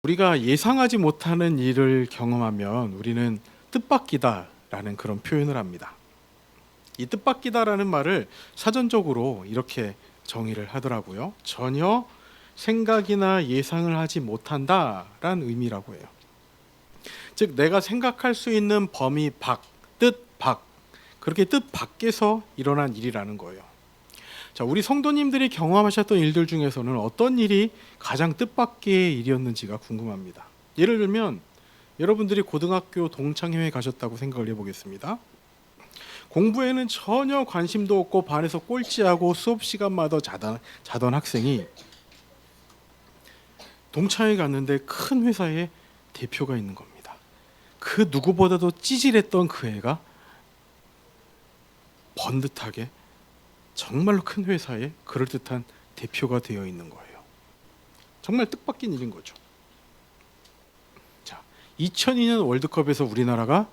우리가 예상하지 못하는 일을 경험하면 우리는 뜻밖이다라는 그런 표현을 합니다. 이 뜻밖이다라는 말을 사전적으로 이렇게 정의를 하더라고요. 전혀 생각이나 예상을 하지 못한다라는 의미라고 해요. 즉 내가 생각할 수 있는 범위 밖, 뜻 밖, 그렇게 뜻 밖에서 일어난 일이라는 거예요. 자, 우리 성도님들이 경험하셨던 일들 중에서는 어떤 일이 가장 뜻밖의 일이었는지가 궁금합니다. 예를 들면 여러분들이 고등학교 동창회에 가셨다고 생각을 해보겠습니다. 공부에는 전혀 관심도 없고 반에서 꼴찌하고 수업 시간마다 자던 학생이 동창회 갔는데 큰 회사에 대표가 있는 겁니다. 그 누구보다도 찌질했던 그 애가 번듯하게 정말로 큰 회사에 그럴듯한 대표가 되어 있는 거예요. 정말 뜻밖인 일인 거죠. 자, 2002년 월드컵에서 우리나라가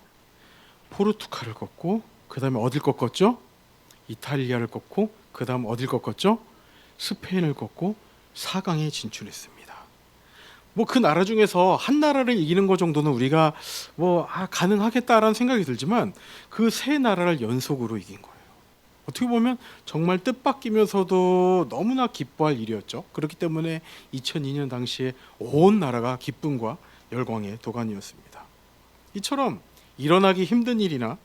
포르투갈을 꺾고 그 다음에 어딜 꺾었죠? 이탈리아를 꺾고 그 다음 어딜 꺾었죠? 스페인을 꺾고 4강에 진출했습니다. 뭐 그 나라 중에서 한 나라를 이기는 것 정도는 우리가 가능하겠다라는 생각이 들지만 그 세 나라를 연속으로 이긴 거예요. 어떻게 보면 정말 뜻밖이면서도 너무나 기뻐할 일이었죠. 그렇기 때문에 2002년 당시에 온 나라가 기쁨과 열광의 도가니였습니다. 이처럼 일어나기 힘든 일이나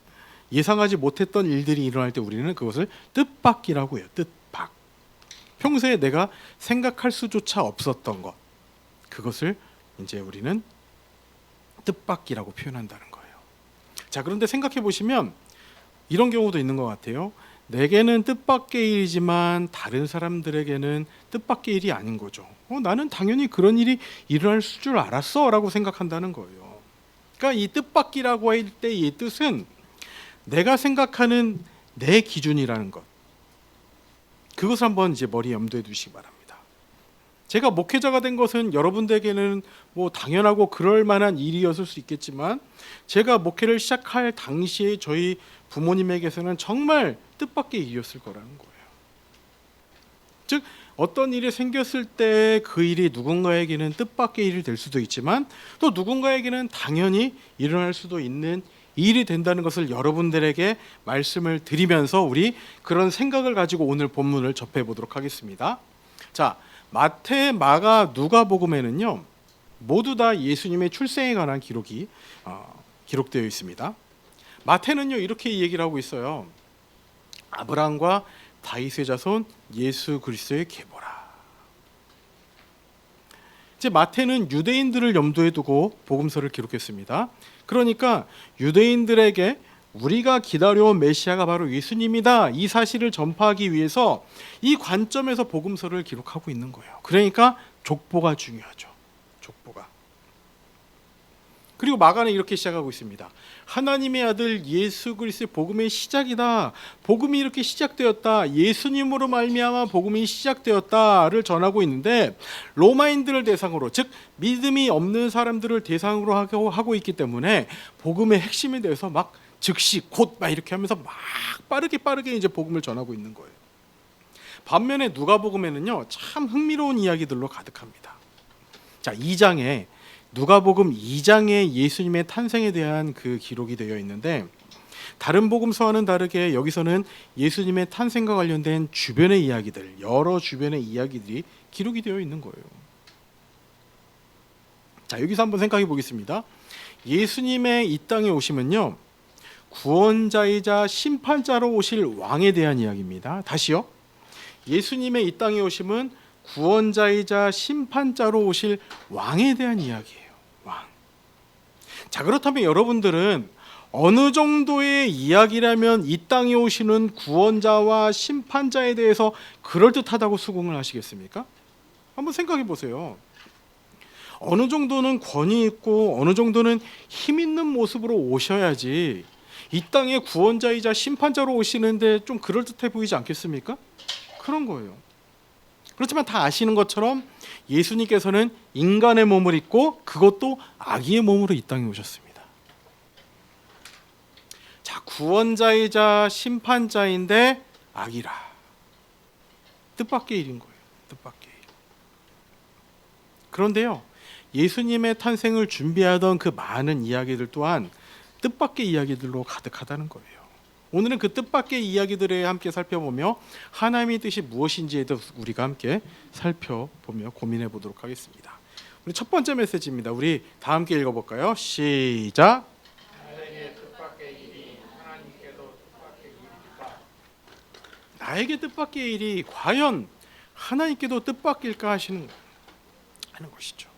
예상하지 못했던 일들이 일어날 때 우리는 그것을 뜻밖이라고 해요. 뜻밖. 평소에 내가 생각할 수조차 없었던 것, 그것을 이제 우리는 뜻밖이라고 표현한다는 거예요. 자, 그런데 생각해 보시면 이런 경우도 있는 것 같아요. 내게는 뜻밖의 일이지만 다른 사람들에게는 뜻밖의 일이 아닌 거죠. 나는 당연히 그런 일이 일어날 줄 알았어 라고 생각한다는 거예요. 그러니까 이 뜻밖이라고 할 때 이 뜻은 내가 생각하는 내 기준이라는 것, 그것을 한번 이제 머리에 염두에 두시기 바랍니다. 제가 목회자가 된 것은 여러분들에게는 뭐 당연하고 그럴 만한 일이었을 수 있겠지만 제가 목회를 시작할 당시에 저희 부모님에게서는 정말 뜻밖의 일이었을 거라는 거예요. 즉 어떤 일이 생겼을 때 그 일이 누군가에게는 뜻밖의 일이 될 수도 있지만 또 누군가에게는 당연히 일어날 수도 있는 일이 된다는 것을 여러분들에게 말씀을 드리면서 우리 그런 생각을 가지고 오늘 본문을 접해 보도록 하겠습니다. 자, 마태, 마가, 누가복음에는요 모두 다 예수님의 출생에 관한 기록이 기록되어 있습니다. 마태는요 이렇게 얘기를 하고 있어요. 아브라함과 다윗의 자손 예수 그리스도의 계보라. 이제 마태는 유대인들을 염두에 두고 복음서를 기록했습니다. 그러니까 유대인들에게 우리가 기다려온 메시아가 바로 예수님이다, 이 사실을 전파하기 위해서 이 관점에서 복음서를 기록하고 있는 거예요. 그러니까 족보가 중요하죠. 족보가. 그리고 마가는 이렇게 시작하고 있습니다. 하나님의 아들 예수 그리스도의 복음의 시작이다. 복음이 이렇게 시작되었다. 예수님으로 말미암아 복음이 시작되었다를 전하고 있는데 로마인들을 대상으로, 즉 믿음이 없는 사람들을 대상으로 하고 있기 때문에 복음의 핵심에 대해서 막 즉시 곧 막 이렇게 하면서 막 빠르게 이제 복음을 전하고 있는 거예요. 반면에 누가복음에는요 참 흥미로운 이야기들로 가득합니다. 자, 2장에 누가복음 2장에 예수님의 탄생에 대한 그 기록이 되어 있는데 다른 복음서와는 다르게 여기서는 예수님의 탄생과 관련된 주변의 이야기들, 여러 주변의 이야기들이 기록이 되어 있는 거예요. 자, 여기서 한번 생각해 보겠습니다. 예수님의 이 땅에 오심은요 구원자이자 심판자로 오실 왕에 대한 이야기입니다. 다시요. 예수님의 이 땅에 오심은 구원자이자 심판자로 오실 왕에 대한 이야기예요. 왕. 자, 그렇다면 여러분들은 어느 정도의 이야기라면 이 땅에 오시는 구원자와 심판자에 대해서 그럴듯하다고 수긍을 하시겠습니까? 한번 생각해 보세요. 어느 정도는 권위 있고 어느 정도는 힘 있는 모습으로 오셔야지 이 땅에 구원자이자 심판자로 오시는데 좀 그럴듯해 보이지 않겠습니까? 그런 거예요. 그렇지만 다 아시는 것처럼 예수님께서는 인간의 몸을 입고 그것도 아기의 몸으로 이 땅에 오셨습니다. 자, 구원자이자 심판자인데 아기라. 뜻밖의 일인 거예요. 뜻밖의 일. 그런데요 예수님의 탄생을 준비하던 그 많은 이야기들 또한 뜻밖의 이야기들로 가득하다는 거예요. 오늘은 그 뜻밖의 이야기들에 함께 살펴보며 하나님의 뜻이 무엇인지에 대해서 우리가 함께 살펴보며 고민해 보도록 하겠습니다. 우리 첫 번째 메시지입니다. 우리 다 함께 읽어볼까요? 시작. 나에게 뜻밖의 일이 하나님께도 뜻밖의 일일까? 나에게 뜻밖의 일이 과연 하나님께도 뜻밖일까 하는 것이죠.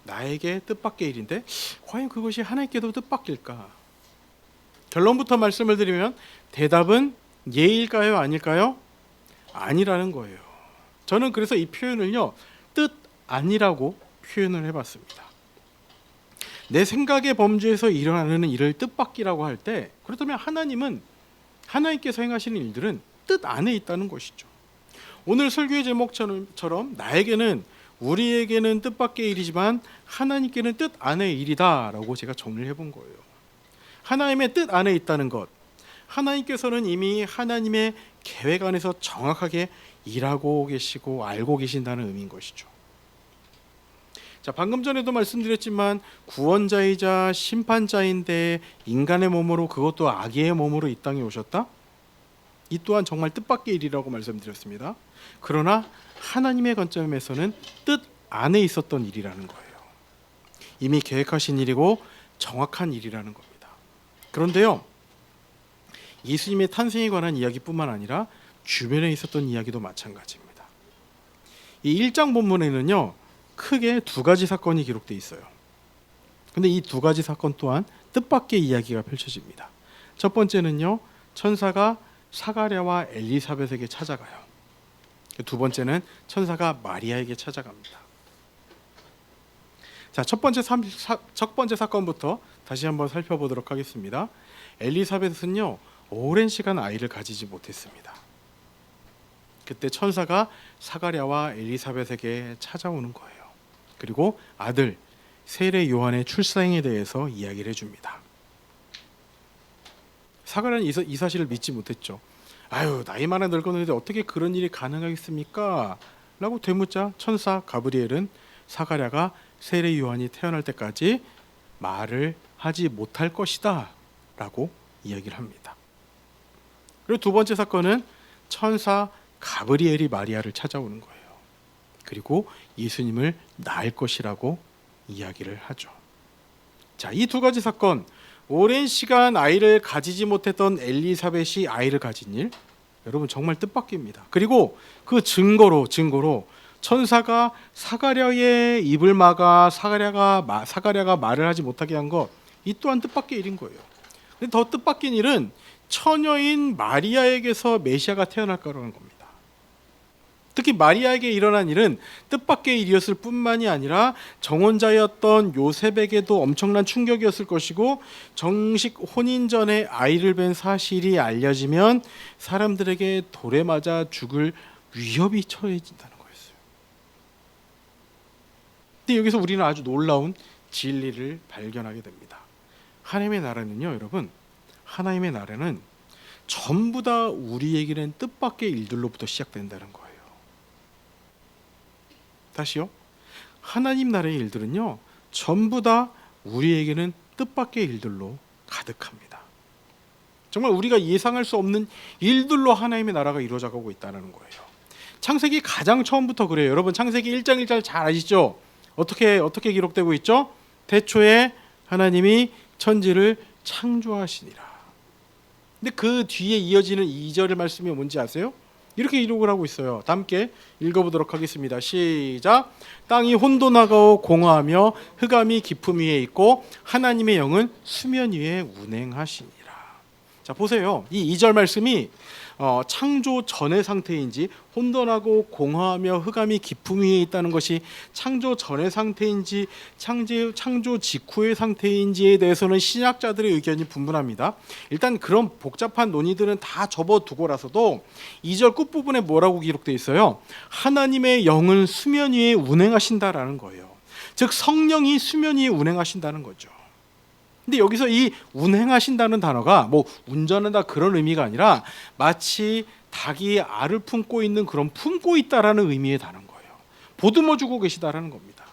나에게 뜻밖의 일인데 과연 그것이 하나님께도 뜻밖일까? 결론부터 말씀을 드리면 대답은 예일까요? 아닐까요? 아니라는 거예요. 저는 그래서 이 표현을요, 뜻 아니라고 표현을 해봤습니다. 내 생각의 범주에서 일어나는 일을 뜻밖이라고 할 때, 그렇다면 하나님께서 행하시는 일들은 뜻 안에 있다는 것이죠. 오늘 설교의 제목처럼 나에게는, 우리에게는 뜻밖의 일이지만 하나님께는 뜻 안의 일이다라고 제가 정리를 해본 거예요. 하나님의 뜻 안에 있다는 것, 하나님께서는 이미 하나님의 계획 안에서 정확하게 일하고 계시고 알고 계신다는 의미인 것이죠. 자, 방금 전에도 말씀드렸지만 구원자이자 심판자인데 인간의 몸으로, 그것도 아기의 몸으로 이 땅에 오셨다? 이 또한 정말 뜻밖의 일이라고 말씀드렸습니다. 그러나 하나님의 관점에서는 뜻 안에 있었던 일이라는 거예요. 이미 계획하신 일이고 정확한 일이라는 겁니다. 그런데요, 예수님의 탄생에 관한 이야기뿐만 아니라 주변에 있었던 이야기도 마찬가지입니다. 이 1장 본문에는요, 크게 두 가지 사건이 기록되어 있어요. 근데 이 두 가지 사건 또한 뜻밖의 이야기가 펼쳐집니다. 첫 번째는요, 천사가 사가랴와 엘리사벳에게 찾아가요. 두 번째는 천사가 마리아에게 찾아갑니다. 자, 첫 번째 사건부터 다시 한번 살펴보도록 하겠습니다. 엘리사벳은요, 오랜 시간 아이를 가지지 못했습니다. 그때 천사가 사가랴와 엘리사벳에게 찾아오는 거예요. 그리고 아들 세례 요한의 출생에 대해서 이야기를 해줍니다. 사가랴는 이 사실을 믿지 못했죠. 아유, 나이 많아 늙었는데 어떻게 그런 일이 가능하겠습니까? 라고 되묻자 천사 가브리엘은 사가랴가 세례 요한이 태어날 때까지 말을 하지 못할 것이다 라고 이야기를 합니다. 그리고 두 번째 사건은 천사 가브리엘이 마리아를 찾아오는 거예요. 그리고 예수님을 낳을 것이라고 이야기를 하죠. 자, 이 두 가지 사건, 오랜 시간 아이를 가지지 못했던 엘리사벳이 아이를 가진 일, 여러분 정말 뜻밖입니다. 그리고 그 증거로 천사가 사가랴의 입을 막아 사가랴가 말을 하지 못하게 한 것, 이 또한 뜻밖의 일인 거예요. 근데 더 뜻밖인 일은 처녀인 마리아에게서 메시아가 태어날 거라는 겁니다. 특히 마리아에게 일어난 일은 뜻밖의 일이었을 뿐만이 아니라 정혼자였던 요셉에게도 엄청난 충격이었을 것이고, 정식 혼인 전에 아이를 뵌 사실이 알려지면 사람들에게 돌에 맞아 죽을 위협이 처해진다는 거였어요. 근데 여기서 우리는 아주 놀라운 진리를 발견하게 됩니다. 하나님의 나라는요, 여러분, 하나님의 나라는 전부 다 우리에게는 뜻밖의 일들로부터 시작된다는 거예요. 다시요. 하나님 나라의 일들은요, 전부 다 우리에게는 뜻밖의 일들로 가득합니다. 정말 우리가 예상할 수 없는 일들로 하나님의 나라가 이루어져가고 있다는 거예요. 창세기 가장 처음부터 그래요. 여러분 창세기 1장 1절 잘 아시죠? 어떻게 기록되고 있죠? 태초에 하나님이 천지를 창조하시니라. 근데 그 뒤에 이어지는 2절의 말씀이 뭔지 아세요? 이렇게 기록을 하고 있어요. 다 함께 읽어보도록 하겠습니다. 시작. 땅이 혼돈하고 공허하며 흑암이 깊음 위에 있고 하나님의 영은 수면 위에 운행하시니라. 자, 보세요. 이 2절 말씀이 창조 전의 상태인지, 혼돈하고 공허하며 흑암이 깊음 위에 있다는 것이 창조 전의 상태인지 창조 직후의 상태인지에 대해서는 신학자들의 의견이 분분합니다. 일단 그런 복잡한 논의들은 다 접어두고라서도 2절 끝부분에 뭐라고 기록되어 있어요? 하나님의 영은 수면 위에 운행하신다라는 거예요. 즉 성령이 수면 위에 운행하신다는 거죠. 근데 여기서 이 운행하신다는 단어가 뭐 운전한다 그런 의미가 아니라 마치 닭이 알을 품고 있는 그런 품고 있다라는 의미의 단어인 거예요. 보듬어 주고 계시다라는 겁니다.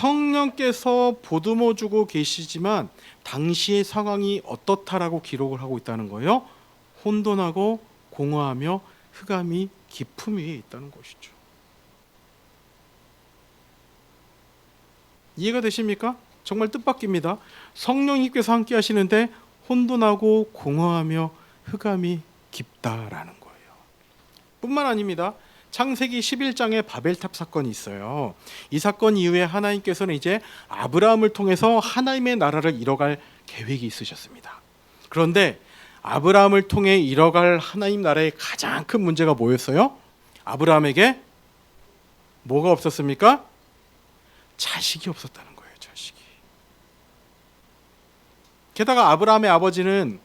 성령께서 보듬어 주고 계시지만 당시의 상황이 어떻다라고 기록을 하고 있다는 거예요. 혼돈하고 공허하며 흑암이 깊음 위에 있다는 것이죠. 이해가 되십니까? 정말 뜻밖입니다. 성령님께서 함께 하시는데 혼돈하고 공허하며 흑암이 깊다라는 거예요. 뿐만 아닙니다. 창세기 11장에 바벨탑 사건이 있어요. 이 사건 이후에 하나님께서는 이제 아브라함을 통해서 하나님의 나라를 이뤄갈 계획이 있으셨습니다. 그런데 아브라함을 통해 이뤄갈 하나님 나라의 가장 큰 문제가 뭐였어요? 아브라함에게 뭐가 없었습니까? 자식이 없었다는 거예요. 자식이. 게다가 아브라함의 아버지는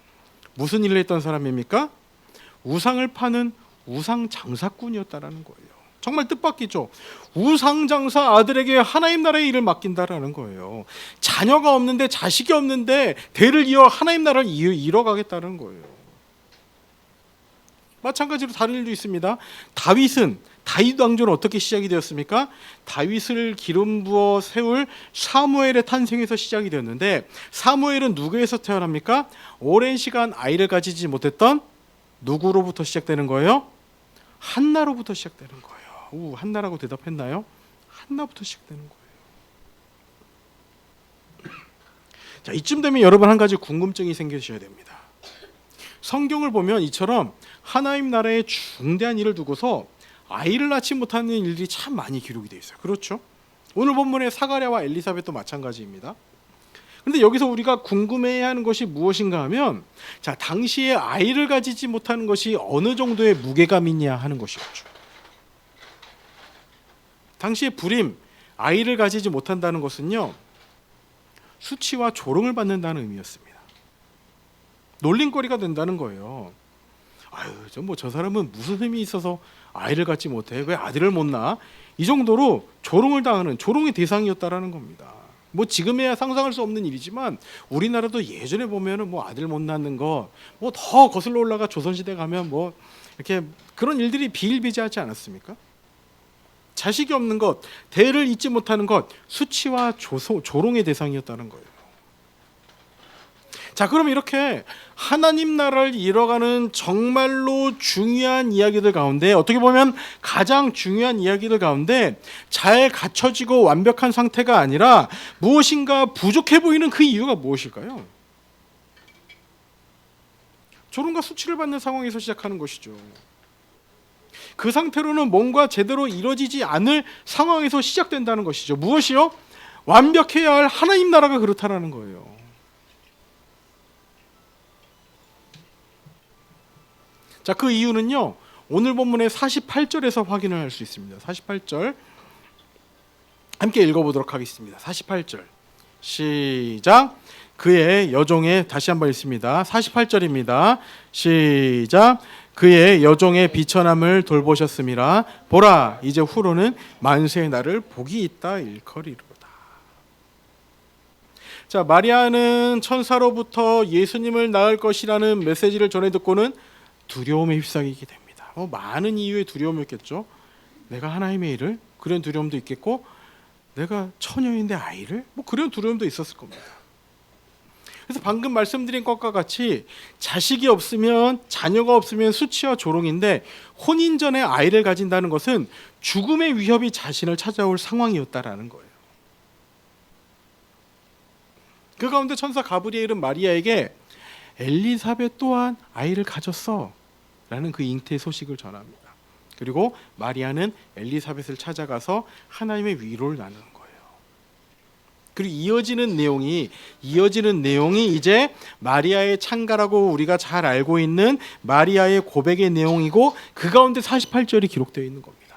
무슨 일을 했던 사람입니까? 우상을 파는 우상 장사꾼이었다라는 거예요. 정말 뜻밖이죠. 우상 장사 아들에게 하나님 나라의 일을 맡긴다라는 거예요. 자녀가 없는데, 자식이 없는데 대를 이어 하나님 나라를 이뤄가겠다는 거예요. 마찬가지로 다른 일도 있습니다. 다윗 왕조는 어떻게 시작이 되었습니까? 다윗을 기름 부어 세울 사무엘의 탄생에서 시작이 되었는데, 사무엘은 누구에서 태어납니까? 오랜 시간 아이를 가지지 못했던 누구로부터 시작되는 거예요? 한나로부터 시작되는 거예요. 한나라고 대답했나요? 한나부터 시작되는 거예요. 자, 이쯤 되면 여러분 한 가지 궁금증이 생기셔야 됩니다. 성경을 보면 이처럼 하나님 나라의 중대한 일을 두고서 아이를 낳지 못하는 일들이 참 많이 기록이 되어 있어요. 그렇죠? 오늘 본문의 사가랴와 엘리사벳도 마찬가지입니다. 그런데 여기서 우리가 궁금해야 하는 것이 무엇인가 하면, 자, 당시에 아이를 가지지 못하는 것이 어느 정도의 무게감이 있냐 하는 것이었죠. 당시에 불임, 아이를 가지지 못한다는 것은요, 수치와 조롱을 받는다는 의미였습니다. 놀림거리가 된다는 거예요. 저 사람은 무슨 힘이 있어서 아이를 갖지 못해? 왜 아들을 못 낳아? 이 정도로 조롱을 당하는, 조롱의 대상이었다라는 겁니다. 뭐 지금에야 상상할 수 없는 일이지만 우리나라도 예전에 보면은 뭐 아들 못 낳는 거, 뭐 더 거슬러 올라가 조선시대 가면 뭐 이렇게 그런 일들이 비일비재하지 않았습니까? 자식이 없는 것, 대를 잇지 못하는 것, 수치와 조롱의 대상이었다는 거예요. 자, 그럼 이렇게 하나님 나라를 이뤄가는 정말로 중요한 이야기들 가운데, 어떻게 보면 가장 중요한 이야기들 가운데 잘 갖춰지고 완벽한 상태가 아니라 무엇인가 부족해 보이는 그 이유가 무엇일까요? 조롱과 수치를 받는 상황에서 시작하는 것이죠. 그 상태로는 뭔가 제대로 이루어지지 않을 상황에서 시작된다는 것이죠. 무엇이요? 완벽해야 할 하나님 나라가 그렇다라는 거예요. 자, 그 이유는요, 오늘 본문의 48절에서 확인을 할 수 있습니다. 48절 함께 읽어보도록 하겠습니다. 48절 시작. 그의 여종의, 다시 한번 읽습니다. 48절입니다. 시작. 그의 여종의 비천함을 돌보셨음이라. 보라, 이제 후로는 만세의 날을 복이 있다 일컬이로다. 자, 마리아는 천사로부터 예수님을 낳을 것이라는 메시지를 전해 듣고는 두려움에 휩싸이게 됩니다. 많은 이유의 두려움이었겠죠. 내가 하나님의 일을, 그런 두려움도 있겠고, 내가 처녀인데 아이를, 그런 두려움도 있었을 겁니다. 그래서 방금 말씀드린 것과 같이 자식이 없으면, 자녀가 없으면 수치와 조롱인데, 혼인 전에 아이를 가진다는 것은 죽음의 위협이 자신을 찾아올 상황이었다라는 거예요. 그 가운데 천사 가브리엘은 마리아에게 엘리사벳 또한 아이를 가졌어 라는 그 잉태의 소식을 전합니다. 그리고 마리아는 엘리사벳을 찾아가서 하나님의 위로를 나누는 거예요. 그리고 이어지는 내용이 이제 마리아의 창가라고 우리가 잘 알고 있는 마리아의 고백의 내용이고, 그 가운데 48절이 기록되어 있는 겁니다.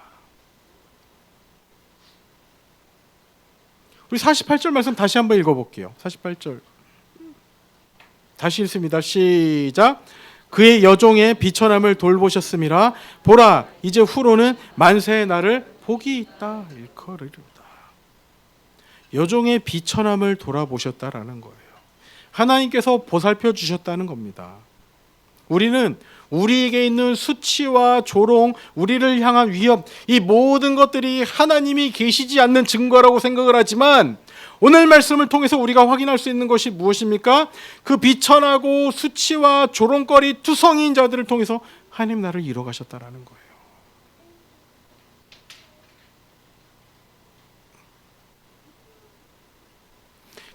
우리 48절 말씀 다시 한번 읽어볼게요. 48절 다시 읽습니다. 시작. 그의 여종의 비천함을 돌보셨음이라. 보라, 이제 후로는 만세의 날을 복이 있다 일컬으리로다. 여종의 비천함을 돌아보셨다라는 거예요. 하나님께서 보살펴 주셨다는 겁니다. 우리는 우리에게 있는 수치와 조롱, 우리를 향한 위협, 이 모든 것들이 하나님이 계시지 않는 증거라고 생각을 하지만 오늘 말씀을 통해서 우리가 확인할 수 있는 것이 무엇입니까? 그 비천하고 수치와 조롱거리 투성이인 자들을 통해서 하나님 나를 이뤄가셨다라는 거예요.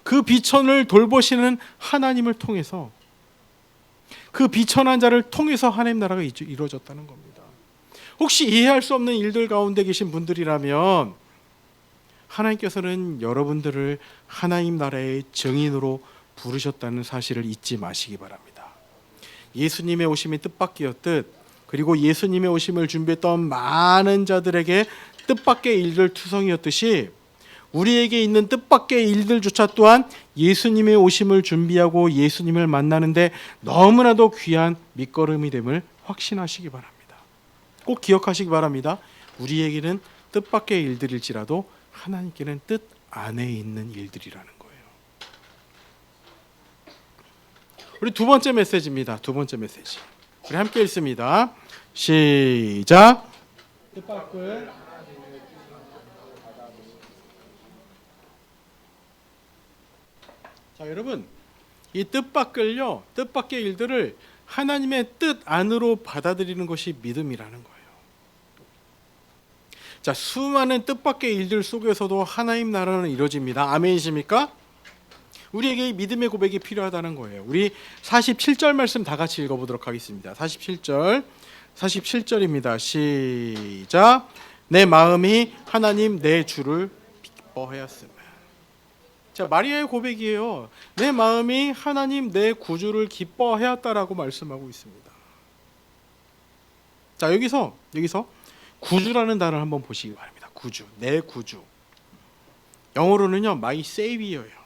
그 비천을 돌보시는 하나님을 통해서, 그 비천한 자를 통해서 하나님 나라가 이루어졌다는 겁니다. 혹시 이해할 수 없는 일들 가운데 계신 분들이라면 하나님께서는 여러분들을 하나님 나라의 증인으로 부르셨다는 사실을 잊지 마시기 바랍니다. 예수님의 오심이 뜻밖이었듯, 그리고 예수님의 오심을 준비했던 많은 자들에게 뜻밖의 일들 투성이었듯이 우리에게 있는 뜻밖의 일들조차 또한 예수님의 오심을 준비하고 예수님을 만나는데 너무나도 귀한 밑거름이 됨을 확신하시기 바랍니다. 꼭 기억하시기 바랍니다. 우리에게는 뜻밖의 일들일지라도 하나님께는 뜻 안에 있는 일들이라는 거예요. 우리 두 번째 메시지입니다. 두 번째 메시지. 우리 함께 읽습니다. 시작. 뜻밖을 자, 여러분, 이 뜻밖을요, 뜻밖의 일들을 하나님의 뜻 안으로 받아들이는 것이 믿음이라는 거예요. 자, 수많은 뜻밖의 일들 속에서도 하나님 나라는 이루어집니다. 아멘이십니까? 우리에게 믿음의 고백이 필요하다는 거예요. 우리 47절 말씀 다 같이 읽어보도록 하겠습니다. 47절입니다. 시작. 내 마음이 하나님 내 주를 기뻐하였으며. 자, 마리아의 고백이에요. 내 마음이 하나님 내 구주를 기뻐하였다라고 말씀하고 있습니다. 자, 여기서 구주라는 단어를 한번 보시기 바랍니다. 구주, 내 구주. 영어로는요, my savior예요.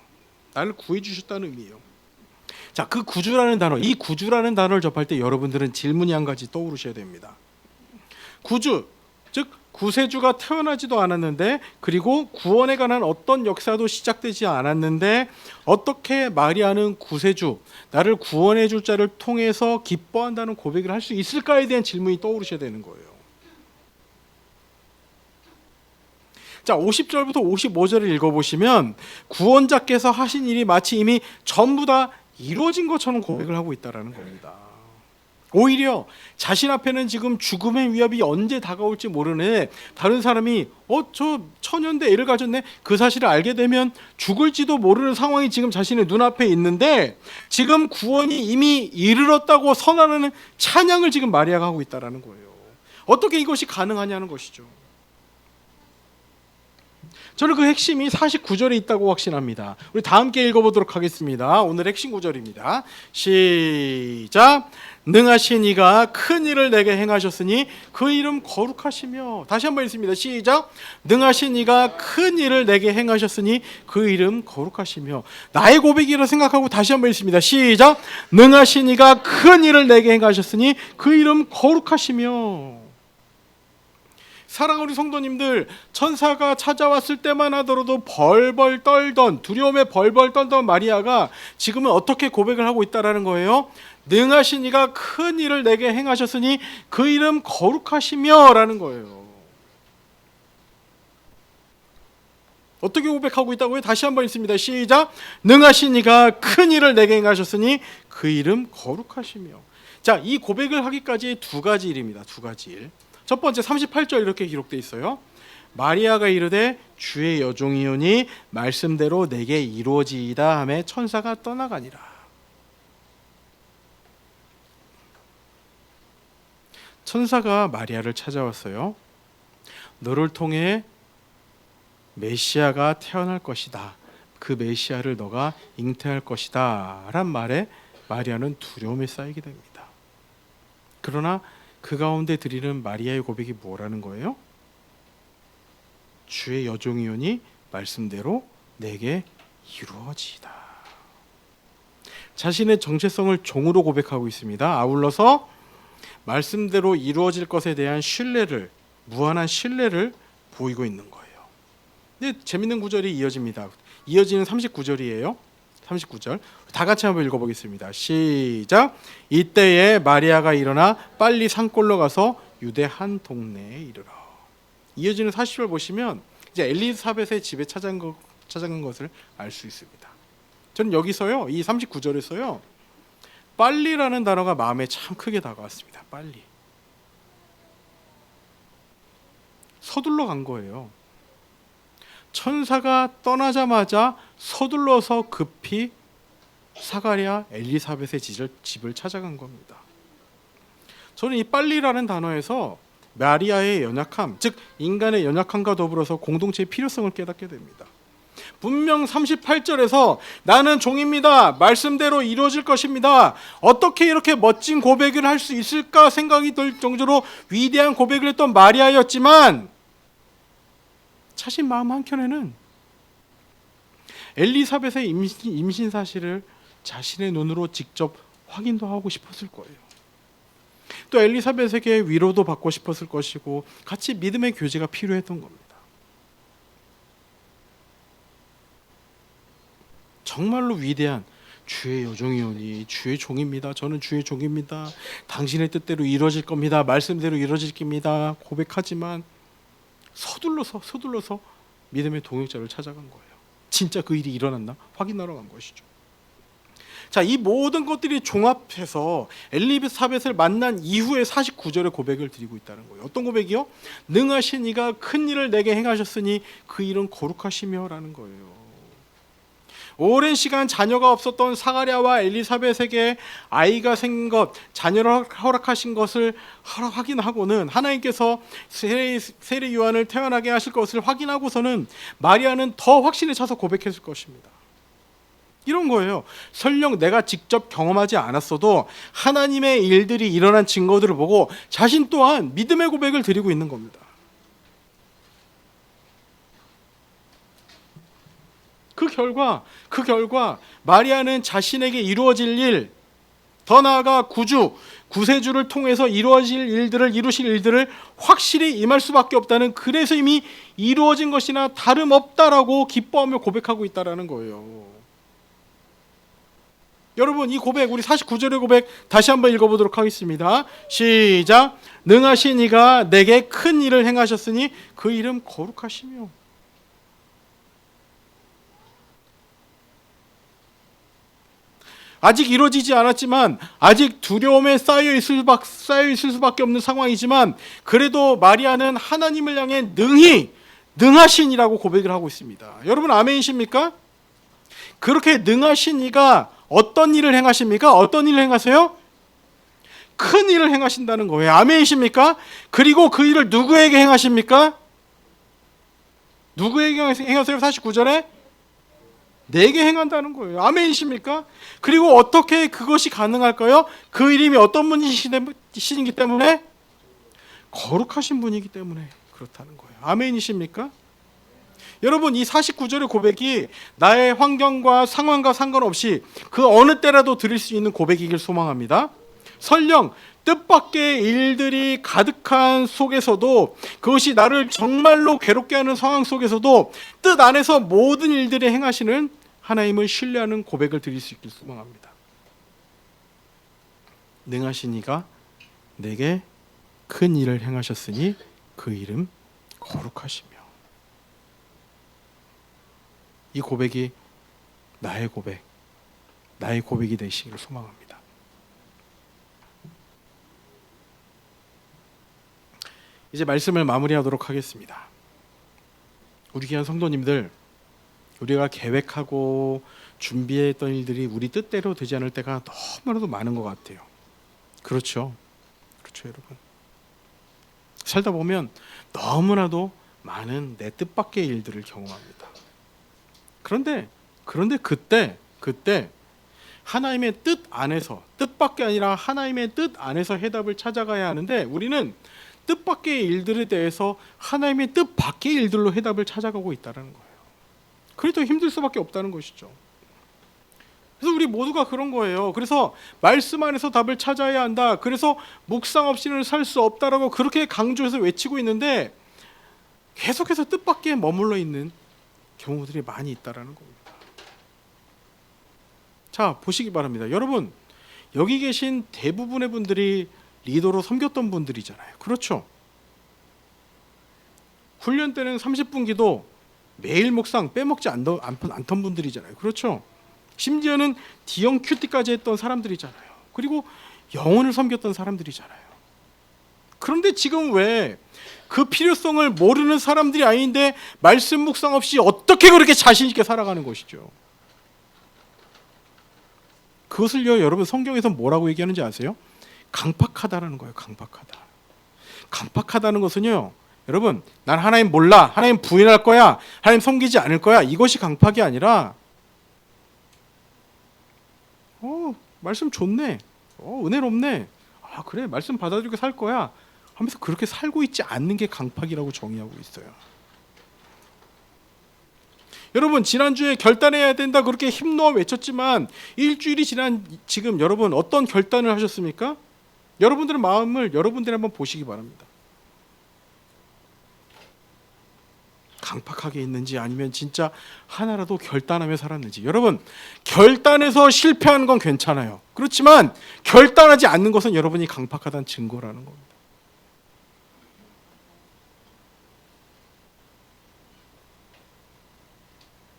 나를 구해 주셨다는 의미예요. 자, 그 구주라는 단어, 이 구주라는 단어를 접할 때 여러분들은 질문이 한 가지 떠오르셔야 됩니다. 구주, 즉 구세주가 태어나지도 않았는데, 그리고 구원에 관한 어떤 역사도 시작되지 않았는데 어떻게 마리아는 구세주, 나를 구원해 줄 자를 통해서 기뻐한다는 고백을 할 수 있을까에 대한 질문이 떠오르셔야 되는 거예요. 자, 50절부터 55절을 읽어보시면 구원자께서 하신 일이 마치 이미 전부 다 이루어진 것처럼 고백을 하고 있다는 겁니다. 오히려 자신 앞에는 지금 죽음의 위협이 언제 다가올지 모르는 다른 사람이 저 처녀인데 애를 가졌네, 그 사실을 알게 되면 죽을지도 모르는 상황이 지금 자신의 눈앞에 있는데 지금 구원이 이미 이르렀다고 선언하는 찬양을 지금 마리아가 하고 있다는 거예요. 어떻게 이것이 가능하냐는 것이죠. 저는 그 핵심이 49절에 있다고 확신합니다. 우리 다 함께 읽어보도록 하겠습니다. 오늘 핵심 구절입니다. 시작. 능하신 이가 큰 일을 내게 행하셨으니 그 이름 거룩하시며. 다시 한번 읽습니다. 시작. 능하신 이가 큰 일을 내게 행하셨으니 그 이름 거룩하시며. 나의 고백이라 생각하고 다시 한번 읽습니다. 시작. 능하신 이가 큰 일을 내게 행하셨으니 그 이름 거룩하시며. 사랑하는 우리 성도님들, 천사가 찾아왔을 때만 하더라도 벌벌 떨던, 두려움에 벌벌 떨던 마리아가 지금은 어떻게 고백을 하고 있다라는 거예요? 능하신 이가 큰 일을 내게 행하셨으니 그 이름 거룩하시며 라는 거예요. 어떻게 고백하고 있다고요? 다시 한번 읽습니다. 시작. 능하신 이가 큰 일을 내게 행하셨으니 그 이름 거룩하시며. 자, 이 고백을 하기까지 두 가지 일입니다. 두 가지 일. 첫 번째 38절 이렇게 기록되어 있어요. 마리아가 이르되 주의 여종이오니 말씀대로 내게 이루어지이다 하매 천사가 떠나가니라. 천사가 마리아를 찾아왔어요. 너를 통해 메시아가 태어날 것이다. 그 메시아를 너가 잉태할 것이다 란 말에 마리아는 두려움에 쌓이게 됩니다. 그러나 그 가운데 드리는 마리아의 고백이 뭐라는 거예요? 주의 여종이오니 말씀대로 내게 이루어지이다. 자신의 정체성을 종으로 고백하고 있습니다. 아울러서 말씀대로 이루어질 것에 대한 신뢰를, 무한한 신뢰를 보이고 있는 거예요. 근데 재밌는 구절이 이어집니다. 이어지는 39절이에요. 39절 다 같이 한번 읽어보겠습니다. 시작. 이때에 마리아가 일어나 빨리 산골로 가서 유대 한 동네에 이르러. 이어지는 40절 보시면 이제 엘리사벳의 집에 찾아간 것을 알 수 있습니다. 저는 여기서요, 이 39절에서요, 빨리라는 단어가 마음에 참 크게 다가왔습니다. 빨리. 서둘러 간 거예요. 천사가 떠나자마자 서둘러서 급히 사가랴 엘리사벳의 집을 찾아간 겁니다. 저는 이 빨리라는 단어에서 마리아의 연약함, 즉 인간의 연약함과 더불어서 공동체의 필요성을 깨닫게 됩니다. 분명 38절에서 나는 종입니다. 말씀대로 이루어질 것입니다. 어떻게 이렇게 멋진 고백을 할 수 있을까 생각이 들 정도로 위대한 고백을 했던 마리아였지만 자신 마음 한켠에는 엘리사벳의 임신 사실을 자신의 눈으로 직접 확인도 하고 싶었을 거예요. 또 엘리사벳에게 위로도 받고 싶었을 것이고 같이 믿음의 교제가 필요했던 겁니다. 정말로 위대한 주의 여종이오니 주의 종입니다. 저는 주의 종입니다. 당신의 뜻대로 이루어질 겁니다. 말씀대로 이루어질 겁니다. 고백하지만 서둘러서 믿음의 동역자를 찾아간 거예요. 진짜 그 일이 일어났나 확인하러 간 것이죠. 자, 이 모든 것들이 종합해서 엘리사벳을 만난 이후의 49절의 고백을 드리고 있다는 거예요. 어떤 고백이요? 능하신 이가 큰 일을 내게 행하셨으니 그 일은 거룩하시며 라는 거예요. 오랜 시간 자녀가 없었던 사가랴와 엘리사벳에게 아이가 생긴 것, 자녀를 허락하신 것을 확인하고는 하나님께서 세례 요한을 태어나게 하실 것을 확인하고서는 마리아는 더 확신에 차서 고백했을 것입니다. 이런 거예요. 설령 내가 직접 경험하지 않았어도 하나님의 일들이 일어난 증거들을 보고 자신 또한 믿음의 고백을 드리고 있는 겁니다. 그 결과 마리아는 자신에게 이루어질 일, 더 나아가 구세주를 통해서 이루어질 일들을 이루실 일들을 확실히 임할 수밖에 없다는, 그래서 이미 이루어진 것이나 다름없다라고 기뻐하며 고백하고 있다라는 거예요. 여러분, 이 고백, 우리 49절의 고백 다시 한번 읽어보도록 하겠습니다. 시작. 능하신 이가 내게 큰 일을 행하셨으니 그 이름 거룩하시며. 아직 이루어지지 않았지만, 아직 두려움에 쌓여 있을 수밖에 없는 상황이지만, 그래도 마리아는 하나님을 향해 능하신 이라고 고백을 하고 있습니다. 여러분 아멘이십니까? 그렇게 능하신 이가 어떤 일을 행하십니까? 어떤 일을 행하세요? 큰 일을 행하신다는 거예요. 아멘이십니까? 그리고 그 일을 누구에게 행하십니까? 누구에게 행하세요? 49절에 내게 행한다는 거예요. 아멘이십니까? 그리고 어떻게 그것이 가능할까요? 그 이름이 어떤 분이시기 때문에? 거룩하신 분이기 때문에 그렇다는 거예요. 아멘이십니까? 여러분, 이 49절의 고백이 나의 환경과 상황과 상관없이 그 어느 때라도 드릴 수 있는 고백이길 소망합니다. 설령 뜻밖의 일들이 가득한 속에서도, 그것이 나를 정말로 괴롭게 하는 상황 속에서도 뜻 안에서 모든 일들을 행하시는 하나님을 신뢰하는 고백을 드릴 수 있길 소망합니다. 능하신 이가 내게 큰 일을 행하셨으니 그 이름 거룩하시며. 이 고백이 나의 고백이 되시기를 소망합니다. 이제 말씀을 마무리하도록 하겠습니다. 우리 귀한 성도님들, 우리가 계획하고 준비했던 일들이 우리 뜻대로 되지 않을 때가 너무나도 많은 것 같아요. 그렇죠, 여러분. 살다 보면 너무나도 많은 내 뜻밖의 일들을 경험합니다. 그런데 그때 하나님의 뜻 안에서, 뜻밖이 아니라 하나님의 뜻 안에서 해답을 찾아가야 하는데, 우리는 뜻밖의 일들에 대해서 하나님의 뜻 밖의 일들로 해답을 찾아가고 있다는 거예요. 그래도 힘들 수밖에 없다는 것이죠. 그래서 우리 모두가 그런 거예요. 그래서 말씀 안에서 답을 찾아야 한다. 그래서 묵상 없이는 살 수 없다라고 그렇게 강조해서 외치고 있는데, 계속해서 뜻밖에 머물러 있는 경우들이 많이 있다라는 겁니다. 자, 보시기 바랍니다. 여러분, 여기 계신 대부분의 분들이 리더로 섬겼던 분들이잖아요. 그렇죠? 훈련 때는 30분 기도, 매일 묵상 빼먹지 않던 분들이잖아요. 그렇죠? 심지어는 D형 큐티까지 했던 사람들이잖아요. 그리고 영혼을 섬겼던 사람들이잖아요. 그런데 지금 왜 그 필요성을 모르는 사람들이 아닌데 말씀 묵상 없이 어떻게 그렇게 자신 있게 살아가는 것이죠? 그것을요, 여러분 성경에서 뭐라고 얘기하는지 아세요? 강팍하다라는 거예요. 강팍하다. 강팍하다는 것은요, 여러분, 난 하나님 몰라, 하나님 부인할 거야, 하나님 섬기지 않을 거야, 이것이 강팍이 아니라 말씀 좋네, 은혜롭네, 아 그래, 말씀 받아들이고 살 거야 하면서 그렇게 살고 있지 않는 게 강팍이라고 정의하고 있어요. 여러분, 지난주에 결단해야 된다 그렇게 힘놓아 외쳤지만 일주일이 지난 지금 여러분 어떤 결단을 하셨습니까? 여러분들의 마음을 여러분들이 한번 보시기 바랍니다. 강팍하게 있는지 아니면 진짜 하나라도 결단하며 살았는지. 여러분, 결단해서 실패하는 건 괜찮아요. 그렇지만 결단하지 않는 것은 여러분이 강팍하다는 증거라는 겁니다.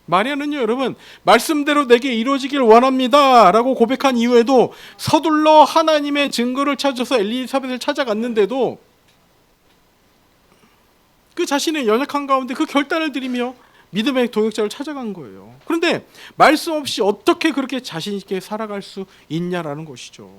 마리아는요, 여러분, 말씀대로 내게 이루어지길 원합니다 라고 고백한 이후에도 서둘러 하나님의 증거를 찾아서 엘리사벳을 찾아갔는데도 그 자신의 연약한 가운데 그 결단을 드리며 믿음의 동역자를 찾아간 거예요. 그런데 말씀 없이 어떻게 그렇게 자신 있게 살아갈 수 있냐라는 것이죠.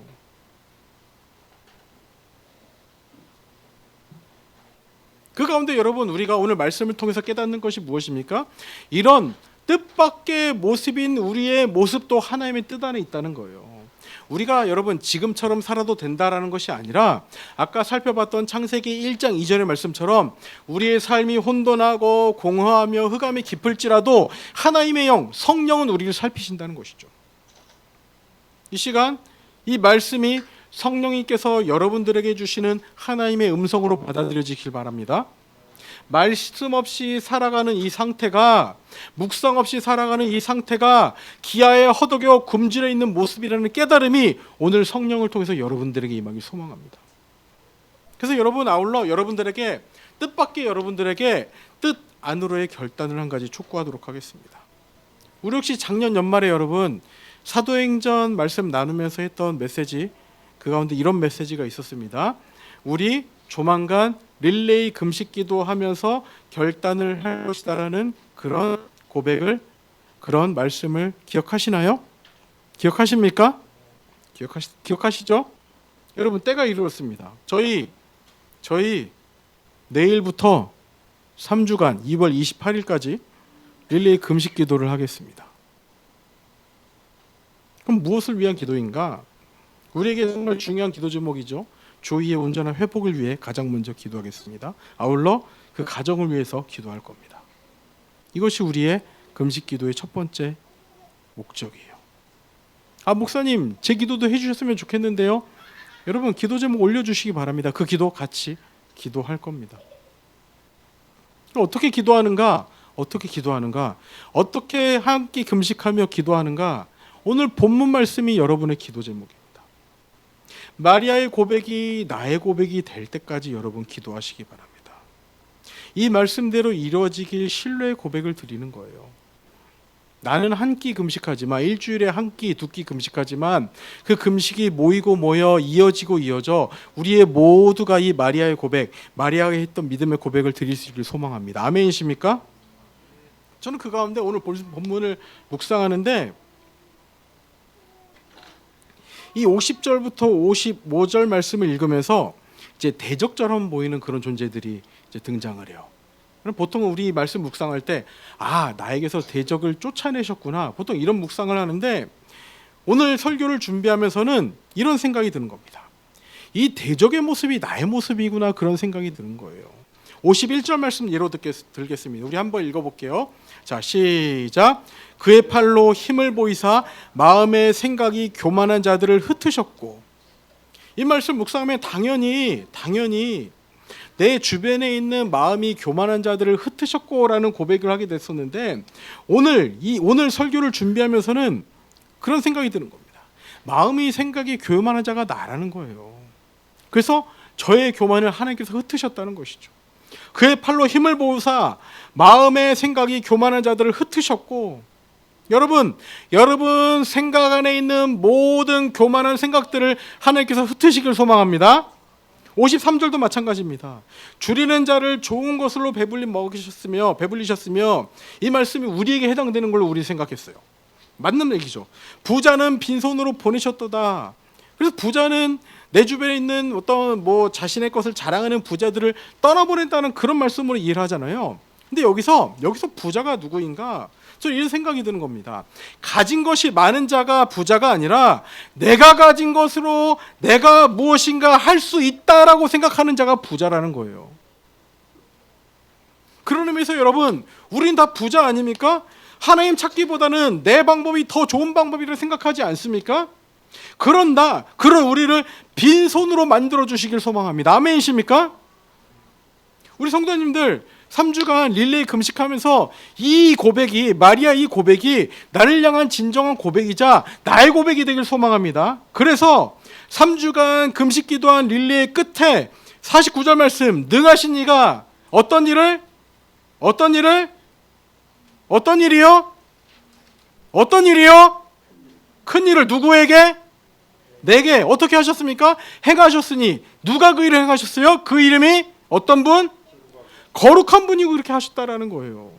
그 가운데 여러분, 우리가 오늘 말씀을 통해서 깨닫는 것이 무엇입니까? 이런 뜻밖의 모습인 우리의 모습도 하나님의 뜻 안에 있다는 거예요. 우리가 여러분 지금처럼 살아도 된다라는 것이 아니라 아까 살펴봤던 창세기 1장 2절의 말씀처럼 우리의 삶이 혼돈하고 공허하며 흑암이 깊을지라도 하나님의 영, 성령은 우리를 살피신다는 것이죠. 이 시간 이 말씀이 성령님께서 여러분들에게 주시는 하나님의 음성으로 받아들여지길 바랍니다. 말씀 없이 살아가는 이 상태가, 묵상 없이 살아가는 이 상태가 기아에 허덕여 굶주려 있는 모습이라는 깨달음이 오늘 성령을 통해서 여러분들에게 임하길 소망합니다. 그래서 여러분, 아울러 여러분들에게 뜻밖의 여러분들에게 뜻 안으로의 결단을 한 가지 촉구하도록 하겠습니다. 우리 혹시 작년 연말에 여러분 사도행전 말씀 나누면서 했던 메시지, 그 가운데 이런 메시지가 있었습니다. 우리 조만간 릴레이 금식 기도하면서 결단을 할 것이다라는 그런 고백을, 그런 말씀을 기억하시나요? 기억하십니까? 기억하시죠? 여러분, 때가 이르렀습니다. 저희 내일부터 3주간 2월 28일까지 릴레이 금식 기도를 하겠습니다. 그럼 무엇을 위한 기도인가? 우리에게 정말 중요한 기도 제목이죠. 조이의 온전한 회복을 위해 가장 먼저 기도하겠습니다. 아울러 그 가정을 위해서 기도할 겁니다. 이것이 우리의 금식 기도의 첫 번째 목적이에요. 목사님, 제 기도도 해주셨으면 좋겠는데요. 여러분, 기도 제목 올려주시기 바랍니다. 그 기도 같이 기도할 겁니다. 어떻게 기도하는가? 어떻게 한 끼 금식하며 기도하는가? 오늘 본문 말씀이 여러분의 기도 제목입니다. 마리아의 고백이 나의 고백이 될 때까지 여러분 기도하시기 바랍니다. 이 말씀대로 이루어지길 신뢰의 고백을 드리는 거예요. 나는 한 끼 금식하지만, 일주일에 한 끼, 두 끼 금식하지만 그 금식이 모이고 모여 이어지고 이어져 우리의 모두가 이 마리아의 고백, 마리아가 했던 믿음의 고백을 드릴 수 있기를 소망합니다. 아멘이십니까? 저는 그 가운데 오늘 본문을 묵상하는데 이 50절부터 55절 말씀을 읽으면서 이제 대적처럼 보이는 그런 존재들이 이제 등장을 해요. 보통 우리 말씀 묵상할 때 나에게서 대적을 쫓아내셨구나, 보통 이런 묵상을 하는데 오늘 설교를 준비하면서는 이런 생각이 드는 겁니다. 이 대적의 모습이 나의 모습이구나, 그런 생각이 드는 거예요. 51절 말씀 예로 들겠습니다. 우리 한번 읽어볼게요. 자, 시작. 그의 팔로 힘을 보이사 마음의 생각이 교만한 자들을 흩으셨고. 이 말씀 묵상하면 당연히 내 주변에 있는 마음이 교만한 자들을 흩으셨고라는 고백을 하게 됐었는데 오늘 설교를 준비하면서는 그런 생각이 드는 겁니다. 마음이 생각이 교만한 자가 나라는 거예요. 그래서 저의 교만을 하나님께서 흩으셨다는 것이죠. 그의 팔로 힘을 보으사 마음의 생각이 교만한 자들을 흩으셨고, 여러분 생각 안에 있는 모든 교만한 생각들을 하나님께서 흩으시길 소망합니다. 53절도 마찬가지입니다. 줄이는 자를 좋은 것으로 배불리셨으며 이 말씀이 우리에게 해당되는 걸로 우리 생각했어요. 맞는 얘기죠. 부자는 빈손으로 보내셨도다. 그래서 부자는 내 주변에 있는 어떤 자신의 것을 자랑하는 부자들을 떠나보냈다는 그런 말씀으로 이해를 하잖아요. 근데 여기서 부자가 누구인가? 저는 이런 생각이 드는 겁니다. 가진 것이 많은 자가 부자가 아니라 내가 가진 것으로 내가 무엇인가 할 수 있다라고 생각하는 자가 부자라는 거예요. 그런 의미에서 여러분, 우린 다 부자 아닙니까? 하나님 찾기보다는 내 방법이 더 좋은 방법이라고 생각하지 않습니까? 그런 우리를 빈손으로 만들어 주시길 소망합니다. 아멘이십니까? 우리 성도님들 3주간 릴레이 금식하면서 마리아 이 고백이 나를 향한 진정한 고백이자 나의 고백이 되길 소망합니다. 그래서 3주간 금식 기도한 릴레이 끝에 49절 말씀, 능하신 이가 어떤 일이요? 큰 일을 누구에게? 내게 어떻게 하셨습니까? 행하셨으니. 누가 그 일을 행하셨어요? 그 이름이 어떤 분? 거룩한 분이 그렇게 하셨다라는 거예요.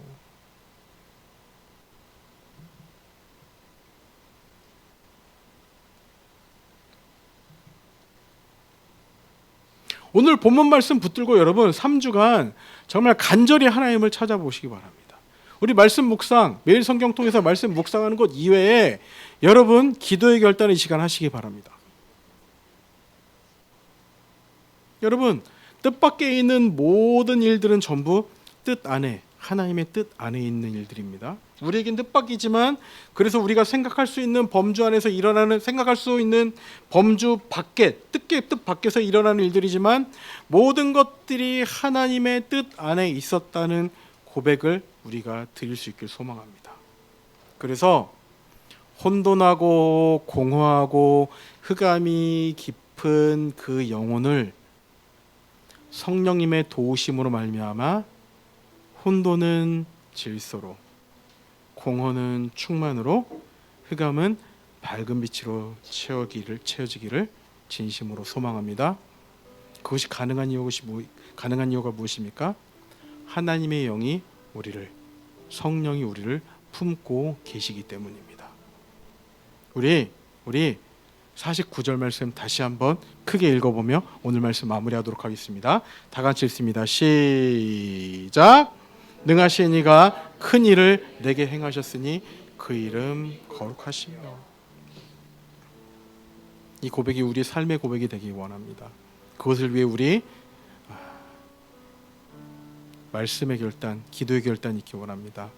오늘 본문 말씀 붙들고 여러분 3주간 정말 간절히 하나님을 찾아보시기 바랍니다. 우리 말씀 묵상, 매일 성경 통해서 말씀 묵상하는 것 이외에 여러분 기도의 결단의 시간 하시기 바랍니다. 여러분 뜻밖에 있는 모든 일들은 전부 뜻 안에, 하나님의 뜻 안에 있는 일들입니다. 우리에겐 뜻밖이지만 그래서 우리가 생각할 수 있는 범주 안에서 생각할 수 있는 범주 밖에, 뜻 밖에서 일어나는 일들이지만 모든 것들이 하나님의 뜻 안에 있었다는 고백을 우리가 드릴 수 있길 소망합니다. 그래서 혼돈하고 공허하고 흑암이 깊은 그 영혼을 성령님의 도우심으로 말미암아 혼돈은 질서로, 공허는 충만으로, 흑암은 밝은 빛으로 채워지기를 진심으로 소망합니다. 그것이 가능한 이유가 무엇입니까? 하나님의 영이 성령이 우리를 품고 계시기 때문입니다. 우리 49절 말씀 다시 한번 크게 읽어보며 오늘 말씀 마무리하도록 하겠습니다. 다 같이 읽습니다. 시작. 능하신 이가 큰 일을 내게 행하셨으니 그 이름 거룩하시며. 이 고백이 우리 삶의 고백이 되기 원합니다. 그것을 위해 우리 말씀의 결단, 기도의 결단이 있기 원합니다.